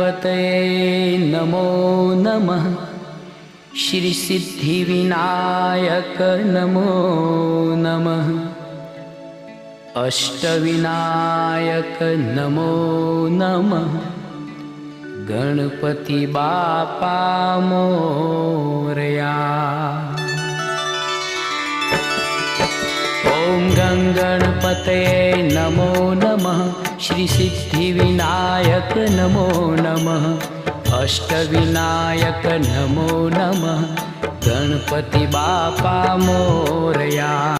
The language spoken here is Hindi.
गणपतये नमो नमः। श्री सिद्धिविनायक नमो नमः। अष्टविनायक नमो नमः। गणपति बापा मोरया। ओम गणपतये नमो नमः। श्री सिद्धिविनायक नमो नमः। अष्टविनायक नमो नमः। गणपति बापा मोरया।